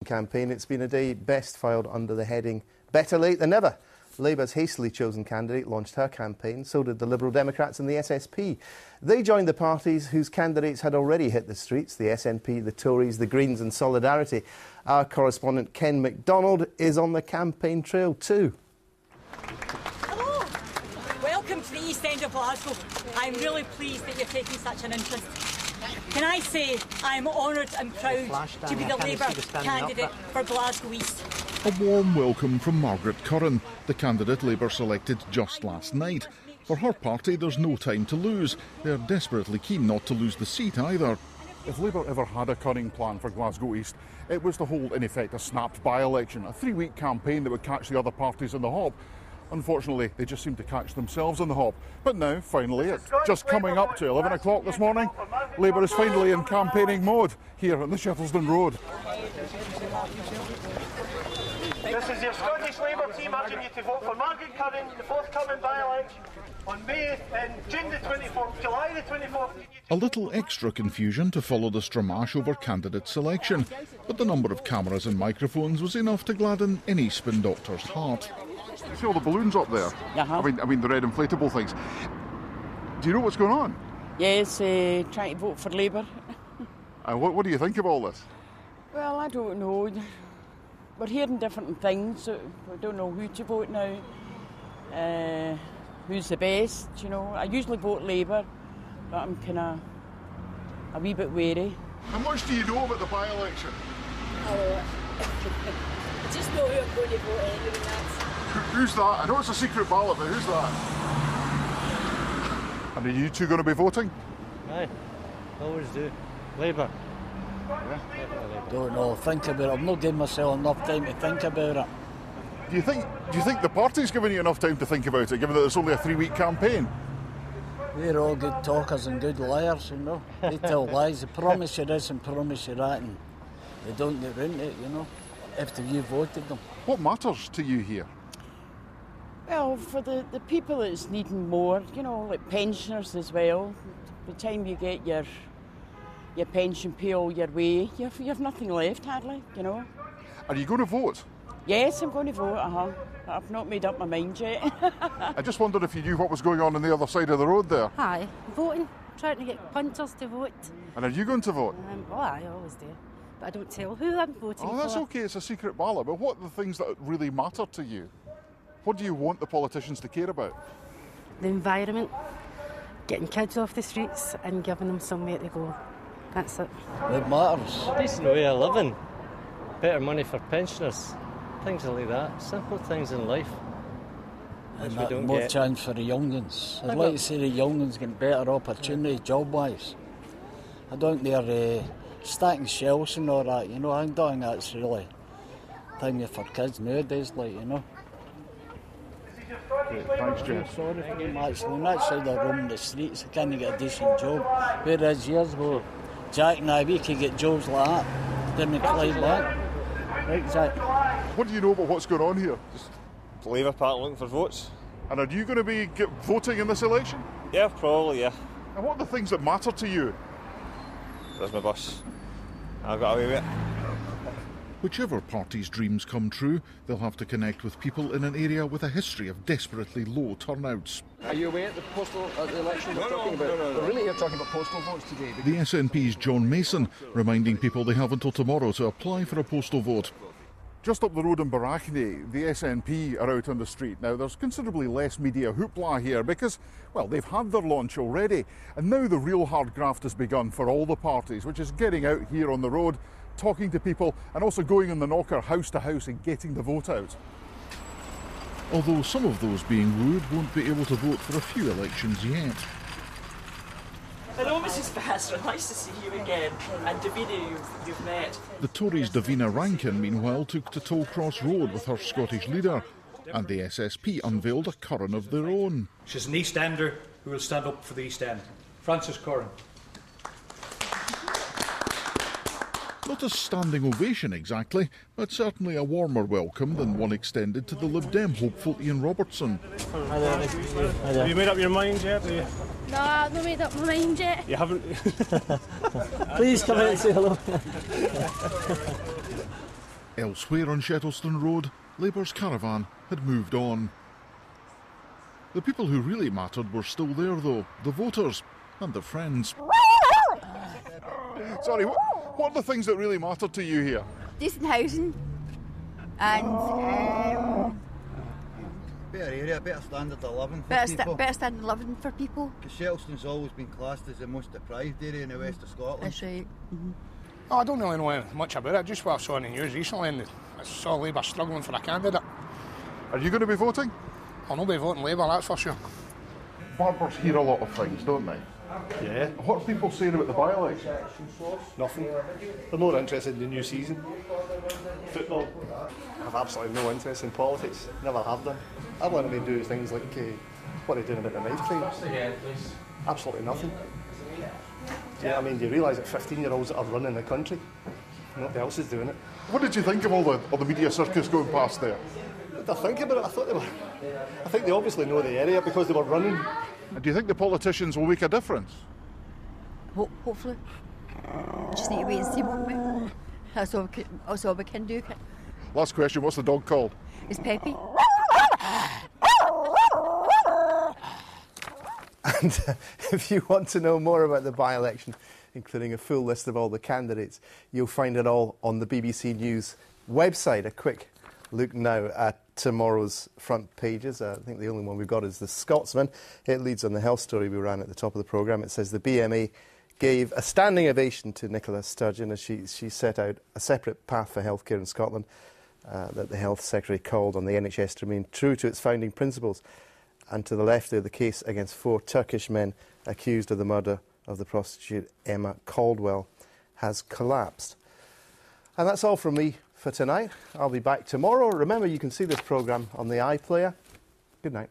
campaign, it's been a day best filed under the heading Better Late Than Never. Labour's hastily chosen candidate launched her campaign, so did the Liberal Democrats and the SSP. They joined the parties whose candidates had already hit the streets, the SNP, the Tories, the Greens and Solidarity. Our correspondent Ken MacDonald is on the campaign trail too. Hello, welcome to the East End of Glasgow. I'm really pleased that you're taking such an interest. Can I say I'm honoured and proud to be the Labour candidate for Glasgow East. A warm welcome from Margaret Curran, the candidate Labour selected just last night. For her party, there's no time to lose. They're desperately keen not to lose the seat either. If Labour ever had a cunning plan for Glasgow East, it was to hold, in effect, a snapped by-election, a 3-week campaign that would catch the other parties in the hop. Unfortunately, they just seemed to catch themselves in the hop. But now, finally, it's just coming up to 11 o'clock this morning, Labour is finally in campaigning mode here on the Shettleston Road. This is your Scottish Labour team urging you to vote for Margaret Curran in the forthcoming by-election on June the 24th, July the 24th. A little extra confusion to follow the stramash over candidate selection, but the number of cameras and microphones was enough to gladden any spin doctor's heart. You see all the balloons up there? Uh-huh. I mean the red inflatable things. Do you know what's going on? Yes, trying to vote for Labour. What do you think of all this? Well, I don't know. We're hearing different things, so we don't know who to vote now. Who's the best, you know. I usually vote Labour, but I'm kind of a wee bit wary. How much do you know about the by-election? Oh, I just know who I'm going to vote anyway. Who's that? I know it's a secret ballot, but who's that? And are you two going to be voting? Aye, always do. Labour. Yeah. Don't know, think about it. I'm not giving myself enough time to think about it. Do you think the party's giving you enough time to think about it, given that it's only a 3-week campaign? We're all good talkers and good liars, you know. They tell lies, they promise you this and promise you that, and they don't get round it, you know, after you voted them. What matters to you here? Well, for the people that's needing more, you know, like pensioners as well. By the time you get your pension pay all your way, you've nothing left, hardly, you know. Are you going to vote? Yes, I'm going to vote, I've not made up my mind yet. I just wondered if you knew what was going on the other side of the road there. Aye, voting, trying to get punters to vote. And are you going to vote? I always do. But I don't tell who I'm voting for. Oh, that's okay, it's a secret ballot. But what are the things that really matter to you? What do you want the politicians to care about? The environment, getting kids off the streets and giving them somewhere to go. That's it. It matters. Decent way of living. Better money for pensioners. Things like that. Simple things in life. And that more chance for the young ones. I'd like to see the young ones getting better opportunity job-wise. I don't think they're stacking shelves and all that, you know. I don't think that's really thing for kids nowadays, like, you know. Great. Thanks, Jeff. Sorry for them, actually. On that side of roaming the streets, they can't get a decent job. Whereas years ago, Jack and I, we could get jobs like that. Didn't Clyde that. Right, Jack? What do you know about what's going on here? Just the Labour Party looking for votes. And are you going to be voting in this election? Yeah, probably, yeah. And what are the things that matter to you? There's my bus. I've got away with it. Whichever party's dreams come true, they'll have to connect with people in an area with a history of desperately low turnouts. Are you away at the election we're talking about? No. We're really here talking about postal votes today. The SNP's John Mason reminding people they have until tomorrow to apply for a postal vote. Just up the road in Barachne, the SNP are out on the street. Now, there's considerably less media hoopla here because, well, they've had their launch already. And now the real hard graft has begun for all the parties, which is getting out here on the road, talking to people and also going in the knocker house to house and getting the vote out. Although some of those being wooed won't be able to vote for a few elections yet. Hello, Mrs. Basra. Nice to see you again. And Davina, you've met. The Tories' Davina Rankin, meanwhile, took to Tollcross Road with her Scottish leader, and the SSP unveiled a Curran of their own. She's an East Ender who will stand up for the East End. Frances Curran. Not a standing ovation exactly, but certainly a warmer welcome than one extended to the Lib Dem hopeful Ian Robertson. Hi there. Have you made up your mind yet? No, I've not made up my mind yet. You haven't? Please come in and say hello. Elsewhere on Shettleston Road, Labour's caravan had moved on. The people who really mattered were still there though, the voters and their friends. Sorry, what are the things that really matter to you here? Decent housing and better area, better standard of living for people. Better standard of living for people. Because Shettleston's always been classed as the most deprived area in the west of Scotland. That's right. Mm-hmm. Oh, I don't really know much about it, just what I saw in the news recently, and I saw Labour struggling for a candidate. Are you going to be voting? I'll not be voting Labour, that's for sure. Barbers hear a lot of things, don't they? Yeah. What are people saying about the by-election? Nothing. They're not interested in the new season. Football. I have absolutely no interest in politics. Never have done. I want to do things like what they're doing about the night crime. Absolutely nothing. Do you know what I mean? Do you realise that 15-year-olds that are running the country? Nobody else is doing it. What did you think of all the media circus going past there? What did I think about it? I think they obviously know the area because they were running. And do you think the politicians will make a difference? Hopefully. Just need to wait and see, won't we? That's all we can do. Last question, what's the dog called? It's Peppy. And if you want to know more about the by-election, including a full list of all the candidates, you'll find it all on the BBC News website. A quick look now at tomorrow's front pages. I think the only one we've got is The Scotsman. It leads on the health story we ran at the top of the programme. It says the BMA gave a standing ovation to Nicola Sturgeon as she set out a separate path for healthcare in Scotland that the Health Secretary called on the NHS to remain true to its founding principles. And to the left there, the case against 4 Turkish men accused of the murder of the prostitute Emma Caldwell has collapsed. And that's all from me for tonight. I'll be back tomorrow. Remember, you can see this programme on the iPlayer. Good night.